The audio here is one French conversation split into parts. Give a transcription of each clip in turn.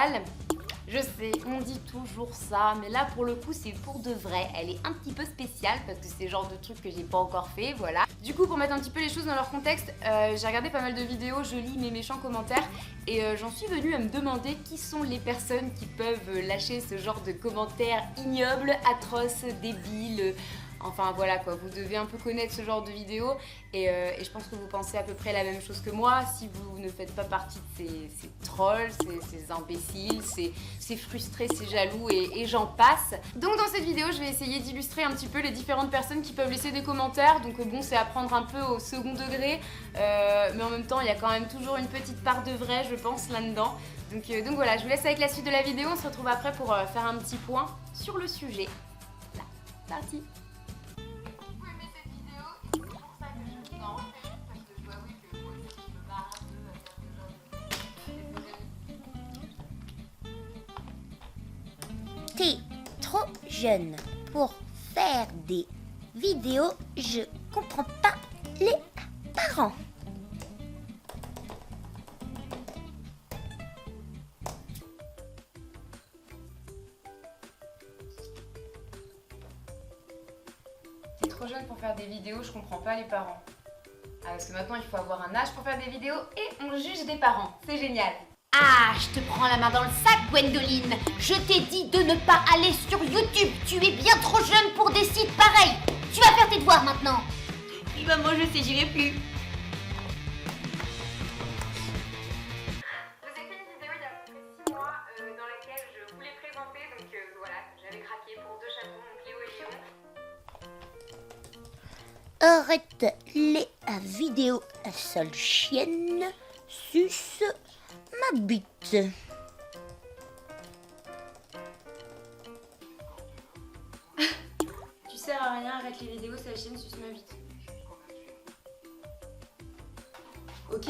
spéciale. Je sais, on dit toujours ça, mais là pour le coup c'est pour de vrai. Elle est un petit peu spéciale parce que c'est le genre de truc que j'ai pas encore fait, voilà. Du coup, pour mettre un petit peu les choses dans leur contexte, j'ai regardé pas mal de vidéos, je lis mes méchants commentaires et j'en suis venue à me demander qui sont les personnes qui peuvent lâcher ce genre de commentaires ignobles, atroces, débiles. Enfin voilà quoi, vous devez un peu connaître ce genre de vidéos et je pense que vous pensez à peu près la même chose que moi si vous ne faites pas partie de ces trolls, ces imbéciles, ces frustrés, ces jaloux et j'en passe. Donc dans cette vidéo, je vais essayer d'illustrer un petit peu les différentes personnes qui peuvent laisser des commentaires. Donc bon, c'est à prendre un peu au second degré, mais en même temps, il y a quand même toujours une petite part de vrai, je pense, là-dedans. Donc voilà, je vous laisse avec la suite de la vidéo. On se retrouve après pour faire un petit point sur le sujet. Là, parti. T'es trop jeune pour faire des vidéos, je comprends pas les parents. T'es trop jeune pour faire des vidéos, je comprends pas les parents. Ah, parce que maintenant il faut avoir un âge pour faire des vidéos et on juge des parents, c'est génial. Ah, je te prends la main dans le sac, Gwendoline. Je t'ai dit de ne pas aller sur YouTube. Tu es bien trop jeune pour des sites pareils. Tu vas faire tes devoirs maintenant. Oui, maman, je sais, j'irai plus. Je vous ai fait une vidéo il y a à peu près 6 mois dans laquelle je voulais présenter, donc voilà, j'avais craqué pour 2 chatons, donc Léo et Léon. Arrête les vidéos, sale chienne. Suce ma bite. Tu sers à rien, arrête les vidéos, c'est la chienne, suce ma bite. Ok.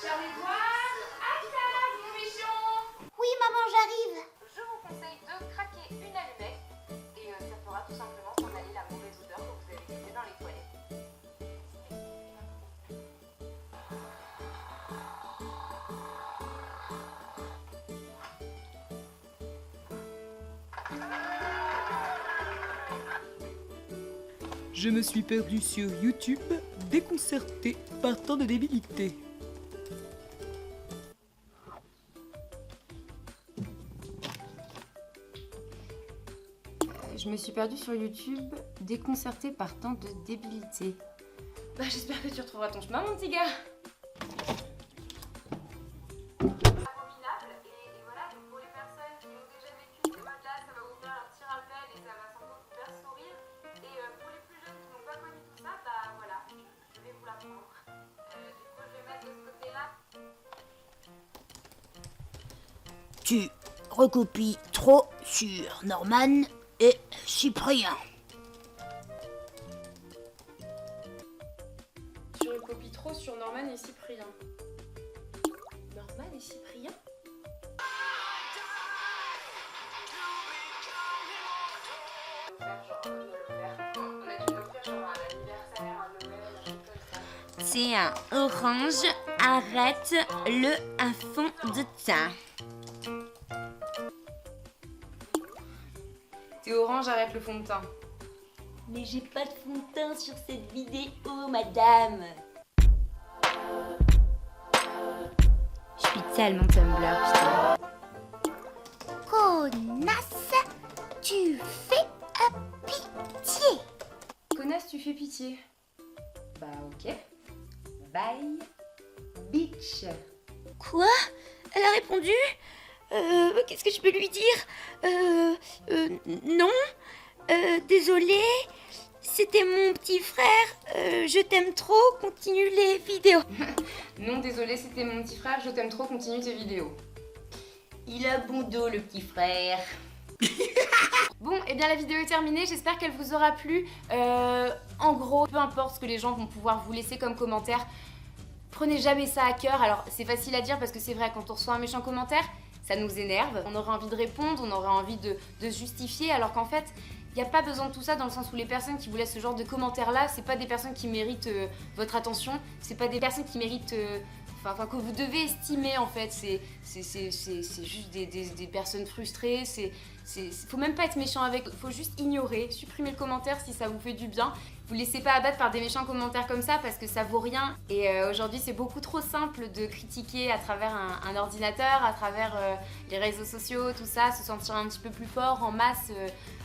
J'arrive voir. Attaque, mon méchant. Oui, maman, j'arrive. Je vous conseille de craquer une allumette et ça fera tout simplement s'en aller la mauvaise odeur que vous avez laissée dans les toilettes. Je me suis perdu sur YouTube, déconcerté par tant de débilité. Je me suis perdue sur YouTube, déconcertée par tant de débilité. Bah j'espère que tu retrouveras ton chemin mon petit gars. Et voilà, donc pour les personnes qui ont déjà vécu ce mode-là, ça va vous faire un petit rappel et ça va sans doute vous faire sourire. Et pour les plus jeunes qui n'ont pas connu tout ça, bah voilà, je vais vous l'apprendre. Du coup je vais mettre de ce côté-là. Tu recopies trop sur Norman et Cyprien. Je recopie trop sur Norman et Cyprien. Norman et Cyprien? C'est un orange, arrête le à fond de teint. T'es orange, arrête le fond de teint. Mais j'ai pas de fond de teint sur cette vidéo, madame. Je suis tellement Tumblr, putain. Connasse, tu fais pitié. Connasse, tu fais pitié. Bah ok. Bye, bitch. Quoi? Elle a répondu? Qu'est-ce que je peux lui dire? Non. Désolée. C'était mon petit frère. Je t'aime trop. Continue les vidéos. Non, désolé, c'était mon petit frère, je t'aime trop, continue tes vidéos. Il a bon dos, le petit frère. Bon, et bien la vidéo est terminée, j'espère qu'elle vous aura plu. En gros, peu importe ce que les gens vont pouvoir vous laisser comme commentaire, prenez jamais ça à cœur. Alors, c'est facile à dire parce que c'est vrai, quand on reçoit un méchant commentaire, ça nous énerve. On aurait envie de répondre, on aurait envie de se justifier, alors qu'en fait, il n'y a pas besoin de tout ça dans le sens où les personnes qui vous laissent ce genre de commentaires là, c'est pas des personnes qui méritent votre attention, c'est pas des personnes qui méritent enfin que vous devez estimer en fait. C'est juste des personnes frustrées. Faut même pas être méchant avec, faut juste ignorer, supprimer le commentaire si ça vous fait du bien. Vous laissez pas abattre par des méchants commentaires comme ça parce que ça vaut rien. Et aujourd'hui c'est beaucoup trop simple de critiquer à travers un ordinateur, à travers les réseaux sociaux, tout ça, se sentir un petit peu plus fort en masse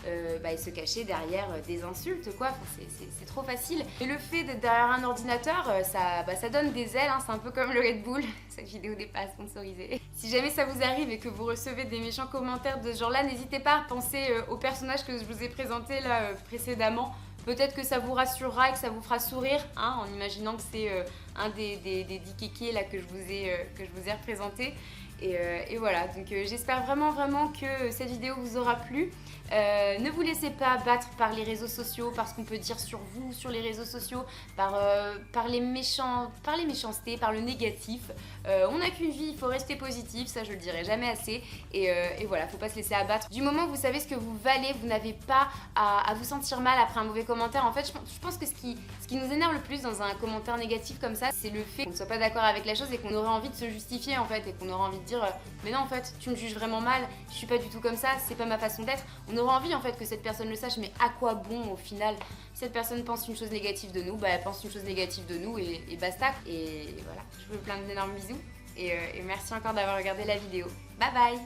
et se cacher derrière des insultes quoi. Enfin, c'est trop facile. Et le fait d'être derrière un ordinateur, ça donne des ailes, hein. C'est un peu comme le Red Bull. Cette vidéo n'est pas sponsorisée. Si jamais ça vous arrive et que vous recevez des méchants commentaires de ce genre là, n'hésitez pas à penser au personnage que je vous ai présenté là précédemment. Peut-être que ça vous rassurera et que ça vous fera sourire, hein, en imaginant que c'est un des 10 kékés là que je vous ai représenté. Et voilà, donc j'espère vraiment que cette vidéo vous aura plu. Ne vous laissez pas battre par les réseaux sociaux, par ce qu'on peut dire sur vous, sur les réseaux sociaux, par les méchancetés, par le négatif. On n'a qu'une vie, il faut rester positif, ça je le dirai jamais assez. Et voilà, faut pas se laisser abattre. Du moment où vous savez ce que vous valez, vous n'avez pas à vous sentir mal après un mauvais commentaire. En fait, je pense que ce qui nous énerve le plus dans un commentaire négatif comme ça, c'est le fait qu'on ne soit pas d'accord avec la chose et qu'on aurait envie de se justifier en fait, et qu'on aurait envie de dire mais non en fait, tu me juges vraiment mal, je suis pas du tout comme ça, c'est pas ma façon d'être. On aurait envie en fait que cette personne le sache, mais à quoi bon au final? Cette personne pense une chose négative de nous, elle pense une chose négative de nous et basta. Et voilà, je vous fais plein d'énormes bisous et merci encore d'avoir regardé la vidéo. Bye bye.